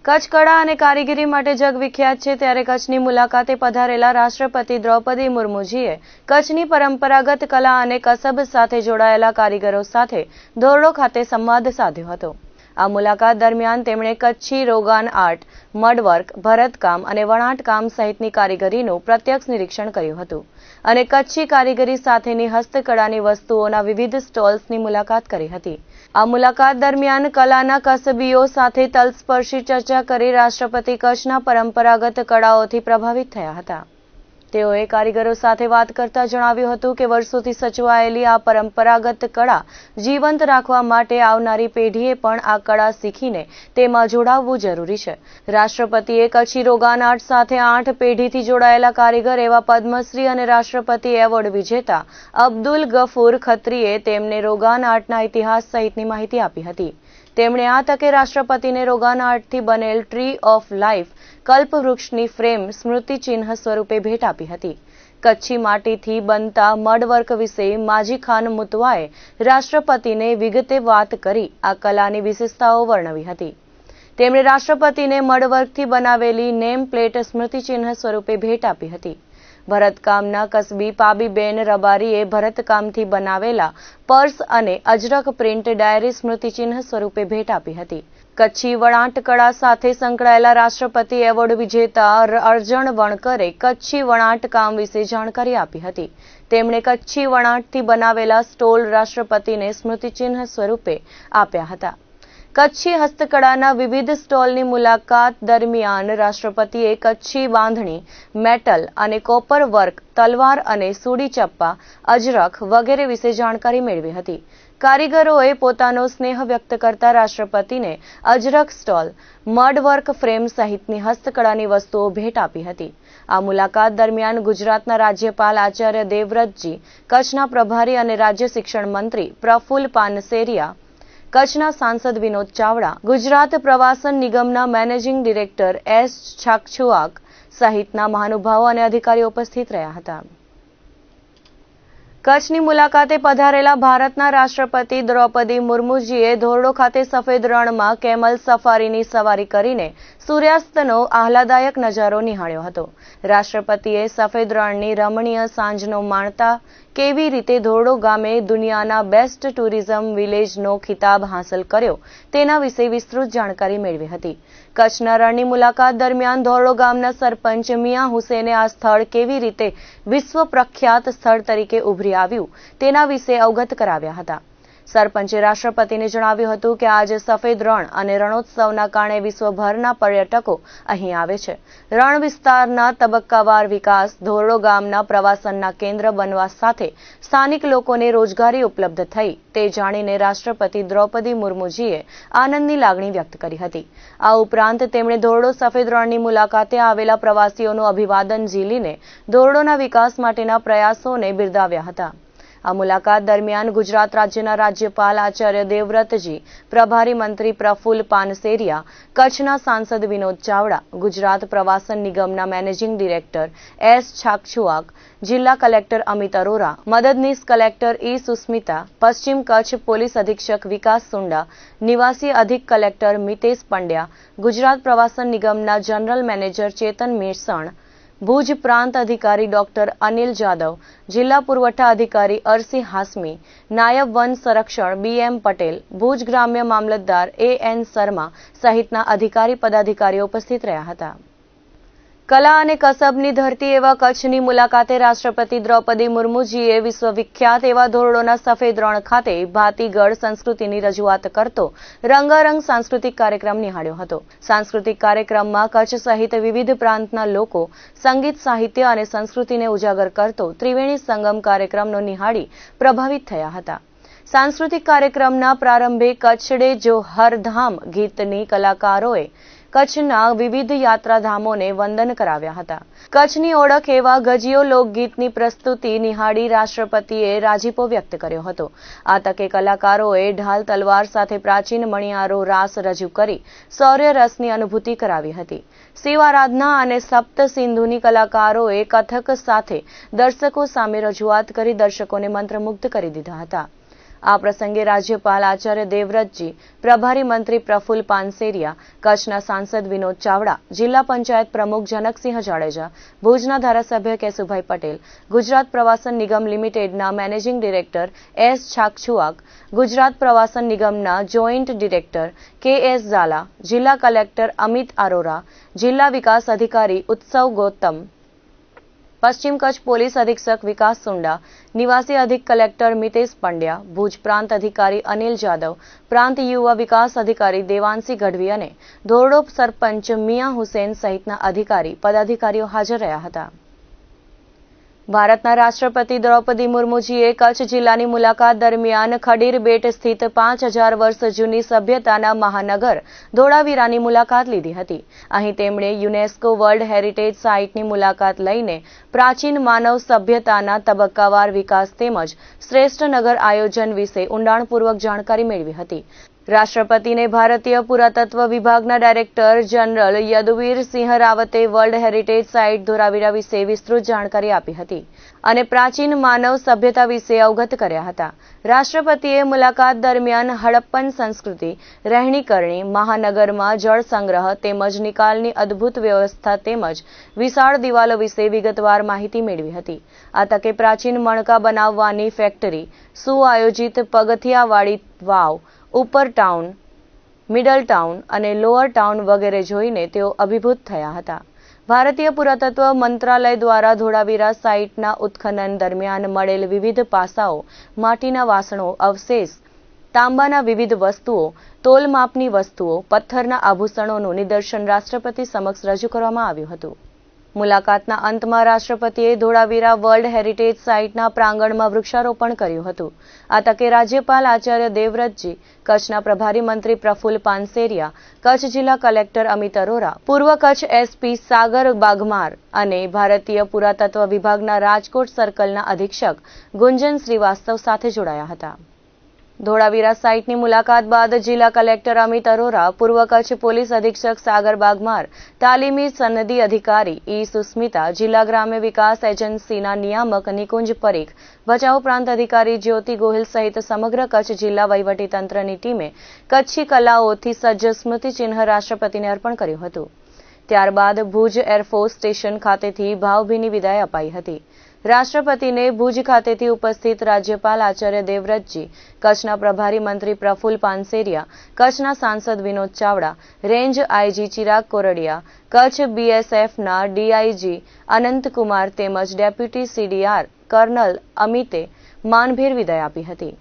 કચ્છ કળા અને કારીગરી માટે જગવિખ્યાત છે, ત્યારે કચ્છની મુલાકાતે પધારેલા રાષ્ટ્રપતિ દ્રૌપદી મુર્મુજીએ કચ્છની પરંપરાગત કલા અને કસબ સાથે જોડાયેલા કારીગરો સાથે ધોરડો ખાતે સંવાદ સાધ્યો હતો। આ મુલાકાત દરમિયાન તેમણે કચ્છી રોગાન આર્ટ, મડવર્ક, ભરતકામ અને વણાટકામ સહિતની કારીગરીનું પ્રત્યક્ષ નિરીક્ષણ કર્યું હતું અને કચ્છી કારીગરી સાથેની હસ્તકળાની વસ્તુઓના વિવિધ સ્ટોલ્સની મુલાકાત કરી હતી। આ મુલાકાત દરમિયાન કલાના કસબીઓ સાથે તલસ્પર્શી ચર્ચા કરી રાષ્ટ્રપતિ કચ્છના પરંપરાગત કળાઓથી પ્રભાવિત થયા હતા। તેઓએ કારીગરો સાથે વાત કરતા જણાવ્યું હતું કે વર્ષોથી સચવાયેલી આ પરંપરાગત કળા જીવંત રાખવા માટે આવનારી પેઢીએ પણ આ કળા શીખીને તેમાં જોડાવવું જરૂરી છે। રાષ્ટ્રપતિએ કચ્છી રોગાન આર્ટ સાથે 8 પેઢીથી જોડાયેલા કારીગર એવા પદ્મશ્રી અને રાષ્ટ્રપતિ એવોર્ડ વિજેતા અબ્દુલ ગફૂર ખત્રીએ તેમને રોગાન આર્ટના ઇતિહાસ સહિતની માહિતી આપી હતી। તેમણે આ તકે રાષ્ટ્રપતિને રોગાન આર્ટથી બનેલ ટ્રી ઓફ લાઈફ કલ્પવૃક્ષની ફ્રેમ સ્મૃતિચિહ્ન સ્વરૂપે ભેટ આપી હતી। કચ્છી માટીથી બનતા મડવર્ક વિશે માજી ખાન મુતવાએ રાષ્ટ્રપતિને વિગતે વાત કરી આ કલાની વિશેષતાઓ વર્ણવી હતી। તેમણે રાષ્ટ્રપતિને મડવર્કથી બનાવેલી નેમ પ્લેટ સ્મૃતિચિહ્ન સ્વરૂપે ભેટ આપી હતી। ભરતકામના કસબી પાબીબેન રબારીએ ભરતકામથી બનાવેલા પર્સ અને અજરક પ્રિન્ટ ડાયરી સ્મૃતિચિહ્ન સ્વરૂપે ભેટ આપી હતી। કચ્છી વણાટકળા સાથે સંકળાયેલા રાષ્ટ્રપતિ એવોર્ડ વિજેતા અર્જણ વણકરે કચ્છી વણાટકામ વિશે જાણકારી આપી હતી। તેમણે કચ્છી વણાટથી બનાવેલા સ્ટોલ રાષ્ટ્રપતિને સ્મૃતિચિહ્ન સ્વરૂપે આપ્યા હતા। કચ્છી હસ્તકળાના વિવિધ સ્ટોલની મુલાકાત દરમિયાન રાષ્ટ્રપતિએ કચ્છી બાંધણી, મેટલ અને કોપર વર્ક, તલવાર અને સૂડી ચપ્પા, અજરખ વગેરે વિશે જાણકારી મેળવી હતી। કારીગરોએ પોતાનો સ્નેહ વ્યક્ત કરતા રાષ્ટ્રપતિને અજરખ સ્ટોલ, મડવર્ક ફ્રેમ સહિતની હસ્તકળાની વસ્તુઓ ભેટ આપી હતી। આ મુલાકાત દરમિયાન ગુજરાતના રાજ્યપાલ આચાર્ય દેવવ્રતજી, કચ્છના પ્રભારી અને રાજ્ય શિક્ષણ મંત્રી પ્રફુલ્લ પાનસેરિયા, કચ્છના સાંસદ વિનોદ ચાવડા, ગુજરાત પ્રવાસન નિગમના મેનેજિંગ ડિરેક્ટર એસ છાક્ષુઆક સહિતના મહાનુભાવો અને અધિકારીઓ ઉપસ્થિત રહ્યા હતા। કચ્છની મુલાકાતે પધારેલા ભારતના રાષ્ટ્રપતિ દ્રૌપદી મુર્મુજીએ ધોરડો ખાતે સફેદ રણમાં કેમલ સફારીની સવારી કરીને સૂર્યાસ્તનો આહલાદાયક નજારો નિહાળ્યો હતો। રાષ્ટ્રપતિએ સફેદ રણની રમણીય સાંજનો માણતા કેવી રીતે ધોરડો ગામે દુનિયાના બેસ્ટ ટુરિઝમ વિલેજનો ખિતાબ હાંસલ કર્યો તેના વિશે વિસ્તૃત જાણકારી મેળવી હતી। કચ્છના રણની મુલાકાત દરમિયાન ધોરડો ગામના સરપંચ મિયા હુસેને આ સ્થળ કેવી રીતે વિશ્વ પ્રખ્યાત સ્થળ તરીકે ઉભરી આવ્યું તેના વિશે અવગત કરાવ્યા હતા। સરપંચે રાષ્ટ્રપતિને જણાવ્યું હતું કે આજે સફેદ રણ અને રણોત્સવના કારણે વિશ્વભરના પર્યટકો અહીં આવે છે। રણ વિસ્તારના તબક્કાવાર વિકાસ ધોરડો ગામના પ્રવાસનના કેન્દ્ર બનવા સાથે સ્થાનિક લોકોને રોજગારી ઉપલબ્ધ થઈ તે જાણીને રાષ્ટ્રપતિ દ્રૌપદી મુર્મુજીએ આનંદની લાગણી વ્યક્ત કરી હતી। આ ઉપરાંત તેમણે ધોરડો સફેદ રણની મુલાકાતે આવેલા પ્રવાસીઓનું અભિવાદન ઝીલીને ધોરડોના વિકાસ માટેના પ્રયાસોને બિરદાવ્યા હતા। આ મુલાકાત દરમિયાન ગુજરાત રાજ્યના રાજ્યપાલ આચાર્ય દેવવ્રતજી, પ્રભારી મંત્રી પ્રફુલ્લ પાનસેરિયા, કચ્છના સાંસદ વિનોદ ચાવડા, ગુજરાત પ્રવાસન નિગમના મેનેજિંગ ડિરેક્ટર એસ છાક્ષુઆક, જિલ્લા કલેક્ટર અમિત અરોરા, મદદનીશ કલેક્ટર ઈ સુસ્મિતા, પશ્ચિમ કચ્છ પોલીસ અધિક્ષક વિકાસ સુંડા, નિવાસી અધિક કલેક્ટર મિતેશ પંડ્યા, ગુજરાત પ્રવાસન નિગમના જનરલ મેનેજર ચેતન મેસણ, ભુજ પ્રાંત અધિકારી ડોક્ટર અનિલ જાદવ, જિલ્લા પુરવઠા અધિકારી અરસી હાસમી, નાયબ વન સંરક્ષણ BM પટેલ, ભુજ ગ્રામ્ય મામલતદાર AN શર્મા સહિતના અધિકારી પદાધિકારીઓ ઉપસ્થિત રહ્યા હતા। કલા અને કસબની ધરતી એવા કચ્છની મુલાકાતે રાષ્ટ્રપતિ દ્રૌપદી મુર્મુજીએ વિશ્વવિખ્યાત એવા ધોરડોના સફેદ રણ ખાતે ભાતીગળ સંસ્કૃતિની રજૂઆત કરતો રંગારંગ સાંસ્કૃતિક કાર્યક્રમ નિહાળ્યો હતો। સાંસ્કૃતિક કાર્યક્રમમાં કચ્છ સહિત વિવિધ પ્રાંતના લોકો સંગીત, સાહિત્ય અને સંસ્કૃતિને ઉજાગર કરતો ત્રિવેણી સંગમ કાર્યક્રમનો નિહાળી પ્રભાવિત થયા હતા। સાંસ્કૃતિક કાર્યક્રમના પ્રારંભે કચ્છડે જો હર ધામ ગીતની કલાકારોએ કચ્છના વિવિધ યાત્રાધામોને વંદન કરાવ્યા હતા। કચ્છની ઓળખ એવા ગજીયો લોકગીતની પ્રસ્તુતિ નિહાળી રાષ્ટ્રપતિએ રાજીપો વ્યક્ત કર્યો હતો। આ તકે કલાકારોએ ઢાલ તલવાર સાથે પ્રાચીન મણિયારો રાસ રજૂ કરી શૌર્ય રસની અનુભૂતિ કરાવી હતી। શિવ આરાધના અને સપ્ત સિંધુની કલાકારોએ કથક સાથે દર્શકો સામે રજૂઆત કરી દર્શકોને મંત્રમુગ્ધ કરી દીધા હતા। આ પ્રસંગે રાજ્યપાલ આચાર્ય દેવવ્રતજી, પ્રભારી મંત્રી પ્રફુલ્લ પાનસેરિયા, કચ્છના સાંસદ વિનોદ ચાવડા, જિલ્લા પંચાયત પ્રમુખ જનકસિંહ જાડેજા, ભુજના ધારાસભ્ય કેશુભાઈ પટેલ, ગુજરાત પ્રવાસન નિગમ લિમિટેડના મેનેજિંગ ડિરેક્ટર એસ છાકછુઆક, ગુજરાત પ્રવાસન નિગમના જોઈન્ટ ડિરેક્ટર કે.એસ. ઝાલા, જિલ્લા કલેક્ટર અમિત અરોરા, જિલ્લા વિકાસ અધિકારી ઉત્સવ ગૌતમ, પશ્ચિમ કચ્છ પોલીસ અધિક્ષક વિકાસ સુંડા, નિવાસી અધિક કલેક્ટર મિતેશ પંડ્યા, ભુજ પ્રાંત અધિકારી અનિલ જાદવ, પ્રાંત યુવા વિકાસ અધિકારી દેવાંશી ગઢવી અને ધોરડો સરપંચ મિયા હુસેન સહિતના અધિકારી પદાધિકારીઓ હાજર રહ્યા હતા. ભારતના રાષ્ટ્રપતિ દ્રૌપદી મુર્મુજીએ કચ્છ જિલ્લાની મુલાકાત દરમિયાન ખડીર બેટ સ્થિત 5000 વર્ષ જૂની સભ્યતાના મહાનગર ધોળાવીરાની મુલાકાત લીધી હતી. અહીં તેમણે યુનેસ્કો વર્લ્ડ હેરિટેજ સાઇટની મુલાકાત લઈને પ્રાચીન માનવ સભ્યતાના તબક્કાવાર વિકાસ તેમજ શ્રેષ્ઠ નગર આયોજન વિશે ઊંડાણપૂર્વક જાણકારી મેળવી હતી. રાષ્ટ્રપતિને ભારતીય પુરાતત્વ વિભાગના ડાયરેક્ટર જનરલ યદુવીર સિંહ રાવતે વર્લ્ડ હેરિટેજ સાઇટ ધોળાવીરા વિશે વિસ્તૃત જાણકારી આપી હતી અને પ્રાચીન માનવ સભ્યતા વિશે અવગત કર્યા હતા. રાષ્ટ્રપતિએ મુલાકાત દરમિયાન હડપ્પન સંસ્કૃતિ, રહેણીકરણી, મહાનગરમાં જળ સંગ્રહ તેમજ નિકાલની અદ્ભુત વ્યવસ્થા તેમજ વિશાળ દિવાલો વિશે વિગતવાર માહિતી મેળવી હતી. આ તકે પ્રાચીન મણકા બનાવવાની ફેક્ટરી, સુઆયોજિત પગથિયાવાળી વાવ, ઉપર ટાઉન, મિડલ ટાઉન અને લોઅર ટાઉન વગેરે જોઈને તેઓ અભિભૂત થયા હતા. ભારતીય પુરાતત્વ મંત્રાલય દ્વારા ધોળાવીરા સાઇટના ઉત્ખનન દરમિયાન મળેલ વિવિધ પાસાઓ, માટીના વાસણો, અવશેષ, તાંબાના વિવિધ વસ્તુઓ, તોલમાપની વસ્તુઓ, પથ્થરના આભૂષણોનું નિદર્શન રાષ્ટ્રપતિ સમક્ષ રજૂ કરવામાં આવ્યું હતું. મુલાકાતના અંતમાં રાષ્ટ્રપતિએ ધોળાવીરા વર્લ્ડ હેરિટેજ સાઇટના પ્રાંગણમાં વૃક્ષારોપણ કર્યું હતું. આ તકે રાજ્યપાલ આચાર્ય દેવવ્રતજી, કચ્છના પ્રભારી મંત્રી પ્રફુલ્લ પાનસેરિયા, કચ્છ જિલ્લા કલેક્ટર અમિત અરોરા, પૂર્વ કચ્છ એસપી સાગર બાગમાર અને ભારતીય પુરાતત્વ વિભાગના રાજકોટ સર્કલના અધિક્ષક ગુંજન શ્રીવાસ્તવ સાથે જોડાયા હતા. ધોળાવીરા સાઇટની મુલાકાત બાદ જિલ્લા કલેક્ટર અમિત અરોરા, પૂર્વ કચ્છ પોલીસ અધિક્ષક સાગર બાગમાર, તાલીમી સનદી અધિકારી ઈ સુસ્મિતા, જિલ્લા ગ્રામ્ય વિકાસ એજન્સીના નિયામક નિકુંજ પરીખ, ભચાઉ પ્રાંત અધિકારી જ્યોતિ ગોહિલ સહિત સમગ્ર કચ્છ જિલ્લા વહીવટીતંત્રની ટીમે કચ્છી કલાઓથી સજ્જ સ્મૃતિચિહ્ન રાષ્ટ્રપતિને અર્પણ કર્યું હતું. ત્યારબાદ ભુજ એરફોર્સ સ્ટેશન ખાતેથી ભાવભીની વિદાય અપાઈ હતી. રાષ્ટ્રપતિને ભુજ ખાતેથી ઉપસ્થિત રાજ્યપાલ આચાર્ય દેવવ્રતજી, કચ્છના પ્રભારી મંત્રી પ્રફુલ્લ પાનસેરિયા, કચ્છના સાંસદ વિનોદ ચાવડા, રેન્જ આઈજી ચિરાગ કોરડિયા, કચ્છ બીએસએફના ડીઆઈજી અનંતકુમાર તેમજ ડેપ્યુટી સીડીઆર કર્નલ અમિતે માનભેર વિદાય આપી હતી.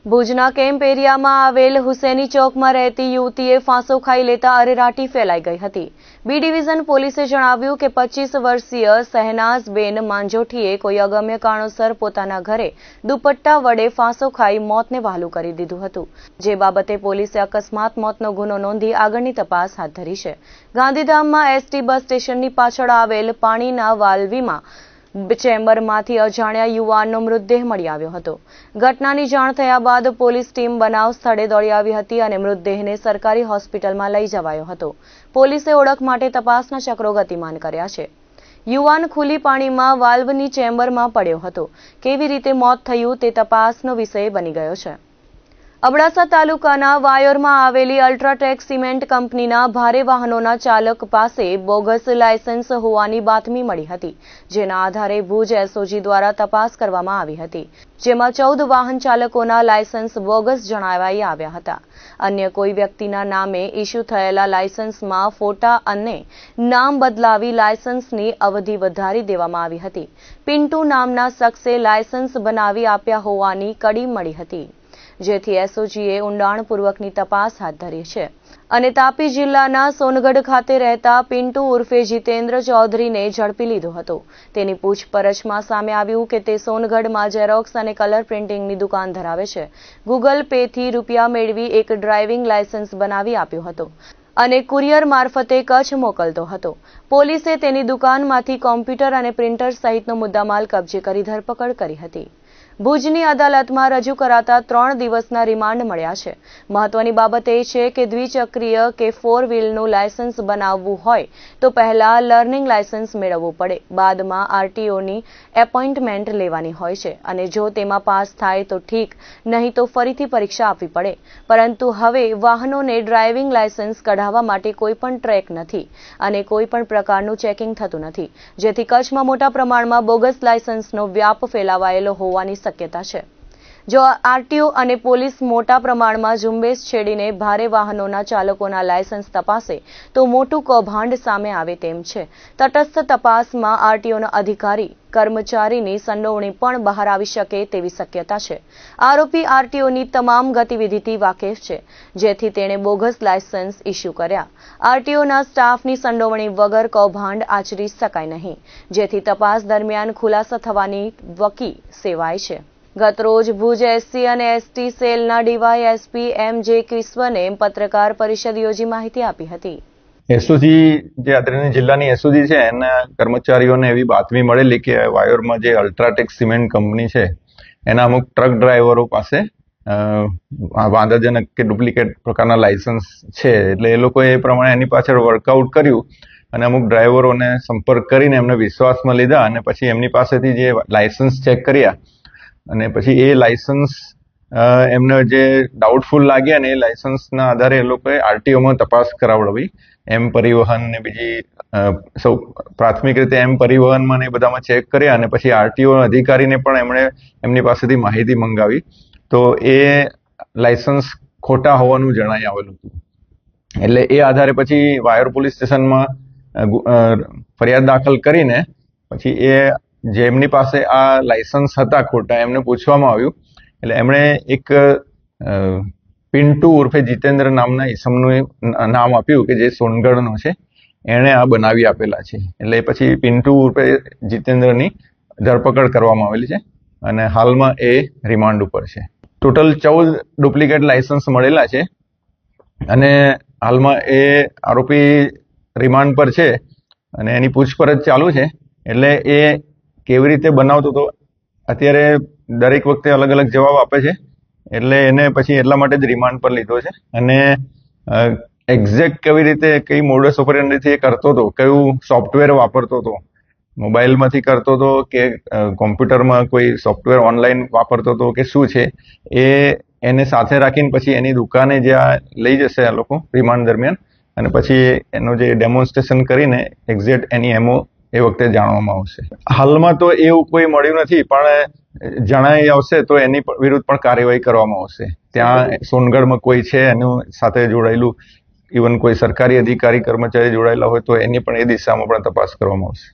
ભુજના કેમ્પ એરિયામાં આવેલ હુસેની ચોકમાં રહેતી યુવતીએ ફાંસો ખાઈ લેતા અરેરાટી ફેલાઈ ગઈ હતી. બી ડિવિઝન પોલીસે જણાવ્યું કે 25 વર્ષીય શહેનાઝબેન માંજોઠીએ કોઈ અગમ્ય કારણોસર પોતાના ઘરે દુપટ્ટા વડે ફાંસો ખાઈ મોતને વહાલું કરી દીધું હતું. જે બાબતે પોલીસે અકસ્માત મોતનો ગુનો નોંધી આગળની તપાસ હાથ ધરી છે. ગાંધીધામમાં એસટી બસ સ્ટેશનની પાછળ આવેલ પાણીના વાલ્વીમાં ચેમ્બરમાંથી અજાણ્યા યુવાનનો મૃતદેહ મળી આવ્યો હતો. ઘટનાની જાણ થયા બાદ પોલીસ ટીમ બનાવ સ્થળે દોડી આવી હતી અને મૃતદેહને સરકારી હોસ્પિટલમાં લઈ જવાયો હતો. પોલીસે ઓળખ માટે તપાસના ચક્રો ગતિમાન કર્યા છે. યુવાન ખુલ્લી પાણીમાં વાલ્વની ચેમ્બરમાં પડ્યો હતો. કેવી રીતે મોત થયું તે તપાસનો વિષય બની ગયો છે. અબડાસા તાલુકાના વાયોરમાં આવેલી અલ્ટ્રાટેક સિમેન્ટ કંપનીના ભારે વાહનોના ચાલક પાસે બોગસ લાયસન્સ હોવાની બાતમી મળી હતી. જેના આધારે ભુજ એસઓજી દ્વારા તપાસ કરવામાં આવી હતી. જેમાં 14 વાહન ચાલકોના લાયસન્સ બોગસ જણાવાઈ આવ્યા હતા. અન્ય કોઈ વ્યક્તિના નામે ઇસ્યુ થયેલા લાયસન્સમાં ફોટા અને નામ બદલાવી લાયસન્સની અવધિ વધારી દેવામાં આવી હતી. પિન્ટુ નામના શખ્સે લાયસન્સ બનાવી આપ્યા હોવાની કડી મળી હતી. જેથી એસઓજીએ ઊંડાણપૂર્વકની તપાસ હાથ ધરી છે અને તાપી જિલ્લાના સોનગઢ ખાતે રહેતા પિન્ટુ ઉર્ફે જીતેન્દ્ર ચૌધરીને ઝડપી લીધો હતો. તેની પૂછપરછમાં સામે આવ્યું કે તે સોનગઢમાં ઝેરોક્સ અને કલર પ્રિન્ટિંગની દુકાન ધરાવે છે. ગૂગલ પેથી રૂપિયા મેળવી એક ડ્રાઇવિંગ લાયસન્સ બનાવી આપ્યો હતો અને કુરિયર મારફતે કચ્છ મોકલતો હતો. પોલીસે તેની દુકાનમાંથી કોમ્પ્યુટર અને પ્રિન્ટર સહિતનો મુદ્દામાલ કબજે કરી ધરપકડ કરી હતી. ભુજની અદાલતમાં રજૂ કરાતા 3 દિવસના રિમાન્ડ મળ્યા છે. મહત્વની બાબત એ છે કે દ્વિચક્રીય કે 4 વ્હીલનું લાયસન્સ બનાવવું હોય તો પહેલા લર્નિંગ લાયસન્સ મેળવવું પડે, બાદમાં આરટીઓની એપોઇન્ટમેન્ટ લેવાની હોય છે અને જો તેમાં પાસ થાય તો ઠીક, નહીં તો ફરીથી પરીક્ષા આપવી પડે. પરંતુ હવે વાહનોને ડ્રાઇવિંગ લાયસન્સ કઢાવવા માટે કોઈ પણ ટ્રેક નથી અને કોઈ પણ પ્રકારનું ચેકિંગ થતું નથી, જેથી કચ્છમાં મોટા પ્રમાણમાં બોગસ લાયસન્સનો વ્યાપ ફેલાવાયેલો હોવાની શક્યતા છે. જો આરટીઓ અને પોલીસ મોટા પ્રમાણમાં ઝુંબેશ છેડીને ભારે વાહનોના ચાલકોના લાયસન્સ તપાસે તો મોટું કૌભાંડ સામે આવે તેમ છે. તટસ્થ તપાસમાં આરટીઓના અધિકારી કર્મચારીની સંડોવણી પણ બહાર આવી શકે તેવી શક્યતા છે. આરોપી આરટીઓની તમામ ગતિવિધિથી વાકેફ છે, જેથી તેણે બોગસ લાયસન્સ ઇસ્યુ કર્યા. આરટીઓના સ્ટાફની સંડોવણી વગર કૌભાંડ આચરી શકાય નહીં, જેથી તપાસ દરમિયાન ખુલાસા થવાની વકી સેવાય છે. ગતરોજ ભુજ એસસી અને એસટી સેલના ડીવાયએસપી એમ.જે. કિસ્વને પત્રકાર પરિષદ યોજી માહિતી આપી હતી. એસઓજી જે અત્રેની જિલ્લાની એસઓજી છે એના કર્મચારીઓને એવી બાતમી મળેલી કે વાયોરમાં જે અલ્ટ્રાટેક સિમેન્ટ કંપની છે એના અમુક ટ્રક ડ્રાઈવરો પાસે વાંધાજનક કે ડુપ્લિકેટ પ્રકારના લાયસન્સ છે. એટલે એ લોકોએ એ પ્રમાણે એની પાછળ વર્કઆઉટ કર્યું અને અમુક ડ્રાઈવરોને સંપર્ક કરીને એમને વિશ્વાસમાં લીધા અને પછી એમની પાસેથી જે લાયસન્સ ચેક કર્યા અને પછી એ લાયસન્સ એમને જે ડાઉટફુલ લાગ્યા અને એ લાયસન્સના આધારે એ લોકોએ આરટીઓમાં તપાસ કરાવડાવી. એમ પરિવહન ને બીજી સૌ પ્રાથમિક રીતે એમ પરિવહનમાં ને એ બધામાં ચેક કર્યા અને પછી આરટીઓ અધિકારીને પણ એમણે એમની પાસેથી માહિતી મંગાવી તો એ લાયસન્સ ખોટા હોવાનું જણાઈ આવેલું હતું. એટલે એ આધારે પછી વાયોર પોલીસ સ્ટેશનમાં ફરિયાદ દાખલ કરીને પછી એ જેમની પાસે આ લાયસન્સ હતા ખોટા એમને પૂછવામાં આવ્યું. એટલે એમણે એક પિન્ટુ ઉર્ફે જીતેન્દ્ર નામના ઈસમનું નામ આપ્યું કે જે સોનગઢનો છે, એણે આ બનાવી આપેલા છે. એટલે પછી પિન્ટુ ઉર્ફે જીતેન્દ્રની ધરપકડ કરવામાં આવેલી છે અને હાલમાં એ રિમાન્ડ ઉપર છે. ટોટલ 14 ડુપ્લિકેટ લાયસન્સ મળેલા છે અને હાલમાં એ આરોપી રિમાન્ડ પર છે અને એની પૂછપરછ ચાલુ છે. એટલે એ કેવી રીતે બનાવતો હતો અત્યારે દરેક વખતે અલગ અલગ જવાબ આપે છે, એટલે એને પછી એટલા માટે જ રિમાન્ડ પર લીધો છે. અને એક્ઝેક્ટ કેવી રીતે કઈ મોડસ ઓપરેન્ડીથી એ કરતો હતો, કયું સોફ્ટવેર વાપરતો હતો, મોબાઈલમાંથી કરતો હતો કે કોમ્પ્યુટરમાં કોઈ સોફ્ટવેર ઓનલાઈન વાપરતો હતો કે શું છે, એ એને સાથે રાખીને પછી એની દુકાને જ્યાં લઈ જશે આ લોકો રિમાન્ડ દરમિયાન અને પછી એનું જે ડેમોન્સ્ટ્રેશન કરીને એક્ઝેક્ટ એની એમઓ એ વખતે જાણવામાં આવશે. હાલમાં તો એવું કોઈ મળ્યું નથી, પણ જણાઈ આવશે તો એની વિરુદ્ધ પણ કાર્યવાહી કરવામાં આવશે. ત્યાં સોનગઢમાં કોઈ છે એનું સાથે જોડાયેલું, ઇવન કોઈ સરકારી અધિકારી કર્મચારી જોડાયેલા હોય તો એની પણ એ દિશામાં પણ તપાસ કરવામાં આવશે.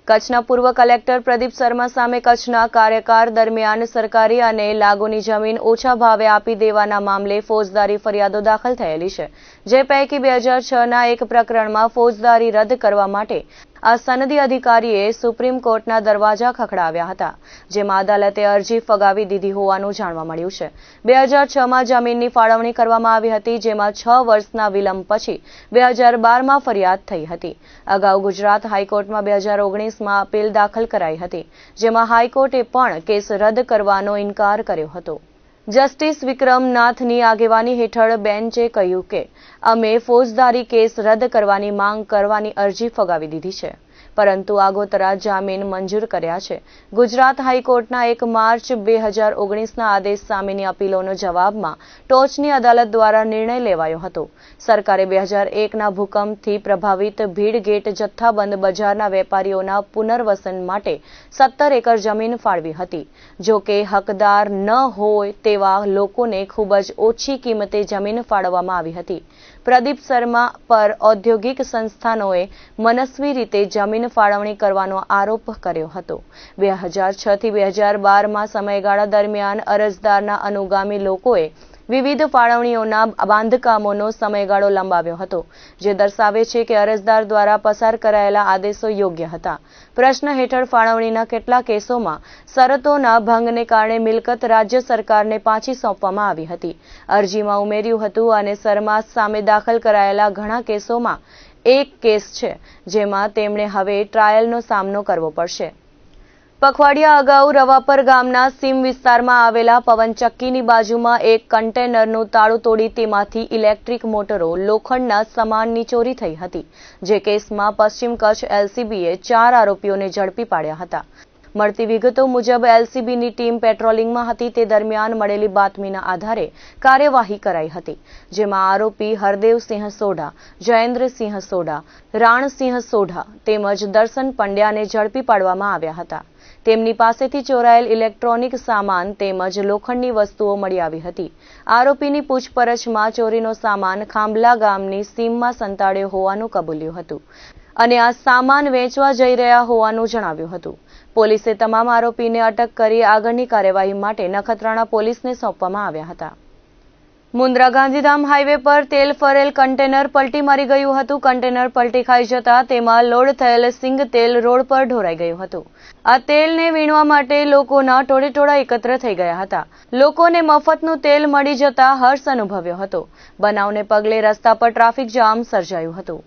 કચ્છના પૂર્વ કલેક્ટર પ્રદીપ શર્મા સામે કચ્છના કાર્યકાળ દરમિયાન સરકારી અને લાગુની જમીન ઓછા ભાવે આપી દેવાના મામલે ફોજદારી ફરિયાદો દાખલ થયેલી છે, જે પૈકી 2006ના એક પ્રકરણમાં ફોજદારી રદ કરવા માટે આ સનદી અધિકારીએ સુપ્રીમ કોર્ટના દરવાજા ખખડાવ્યા હતા, જેમાં અદાલતે અરજી ફગાવી દીધી હોવાનું જાણવા મળ્યું છે. 2006માં જમીનની ફાળવણી કરવામાં આવી હતી, જેમાં 6 વર્ષના વિલંબ પછી 2012માં ફરિયાદ થઈ હતી. અગાઉ ગુજરાત હાઈકોર્ટમાં 2019માં અપીલ દાખલ કરાઈ હતી, જેમાં હાઈકોર્ટે પણ કેસ રદ કરવાનો ઇનકાર કર્યો હતો. જસ્ટિસ વિક્રમનાથની આગેવાની હેઠળ બેન્ચે કહ્યું કે અમે ફોજદારી કેસ રદ કરવાની માંગ કરવાની અરજી ફગાવી દીધી છે, પરંતુ આગોતરા જામીન મંજૂર કર્યા છે. ગુજરાત હાઈકોર્ટના 1 માર્ચ 2019ના આદેશ સામેની અપીલોનો જવાબમાં ટોચની અદાલત દ્વારા નિર્ણય લેવાયો હતો. સરકારે 2001ના ભૂકંપથી પ્રભાવિત ભીડગેટ જથ્થાબંધ બજારના વેપારીઓના પુનર્વસન માટે 17 એકર જમીન ફાળવી હતી. જો કે હકદાર ન હોય તેવા લોકોને ખૂબ જ ઓછી કિંમતે જમીન ફાળવવામાં આવી હતી. પ્રદીપ શર્મા પર ઔદ્યોગિક સંસ્થાનોએ મનસ્વી રીતે જમીન ફાળવણી કરવાનો આરોપ કર્યો હતો. 2006થી 2012માં સમયગાળા દરમિયાન અરજદારના અનુગામી લોકોએ વિવિધ ફાળવણીઓના બાંધકામોનો સમયગાળો લંબાવ્યો હતો, જે દર્શાવે છે કે અરજદાર દ્વારા પસાર કરાયેલા આદેશો યોગ્ય હતા. પ્રશ્ન હેઠળ ફાળવણીના કેટલાક કેસોમાં શરતોના ભંગને કારણે મિલકત રાજ્ય સરકારને પાછી સોંપવામાં આવી હતી. અરજીમાં ઉમેર્યું હતું અને શર્મા સામે દાખલ કરાયેલા ઘણા કેસોમાં એક કેસ છે જેમાં તેમણે હવે ટ્રાયલનો સામનો કરવો પડશે. પખવાડિયા અગાઉ રવાપર ગામના સીમ વિસ્તારમાં આવેલા પવનચક્કીની બાજુમાં એક કન્ટેનરનું તાળું તોડી તેમાંથી ઇલેક્ટ્રિક મોટરો લોખંડના સામાનની ચોરી થઈ હતી, જે કેસમાં પશ્ચિમ કચ્છ એલસીબીએ 4 આરોપીઓને ઝડપી પાડ્યા હતા. મળતી વિગતો મુજબ એલસીબીની ટીમ પેટ્રોલિંગમાં હતી તે દરમિયાન મળેલી બાતમીના આધારે કાર્યવાહી કરાઈ હતી, જેમાં આરોપી હરદેવસિંહ સોઢા, જયેન્દ્રસિંહ સોઢા, રાણસિંહ સોઢા તેમજ દર્શન પંડ્યાને ઝડપી પાડવામાં આવ્યા હતા. તેમની પાસેથી ચોરાયેલ ઇલેક્ટ્રોનિક સામાન તેમજ લોખંડની વસ્તુઓ મળી આવી હતી. આરોપીની પૂછપરછમાં ચોરીનો સામાન ખાંભલા ગામની સીમમાં સંતાડ્યો હોવાનું કબૂલ્યું હતું અને આ સામાન વેચવા જઈ રહ્યા હોવાનું જણાવ્યું હતું. પોલીસે તમામ આરોપીને અટક કરી આગળની કાર્યવાહી માટે નખત્રાણા પોલીસને સોંપવામાં આવ્યા હતા. મુન્દ્રા ગાંધીધામ હાઈવે પર તેલ ફરેલ કન્ટેનર પલટી મારી ગયું હતું. કન્ટેનર પલટી ખાઈ જતા તેમાં લોડ થયેલ સિંગ તેલ રોડ પર ઢોરાઈ ગયું હતું. આ તેલને વીણવા માટે લોકોના ટોળેટોળા એકત્ર થઈ ગયા હતા. લોકોને મફતનું તેલ મળી જતા હર્ષ અનુભવ્યો હતો. બનાવને પગલે રસ્તા પર ટ્રાફિક જામ સર્જાયું હતું.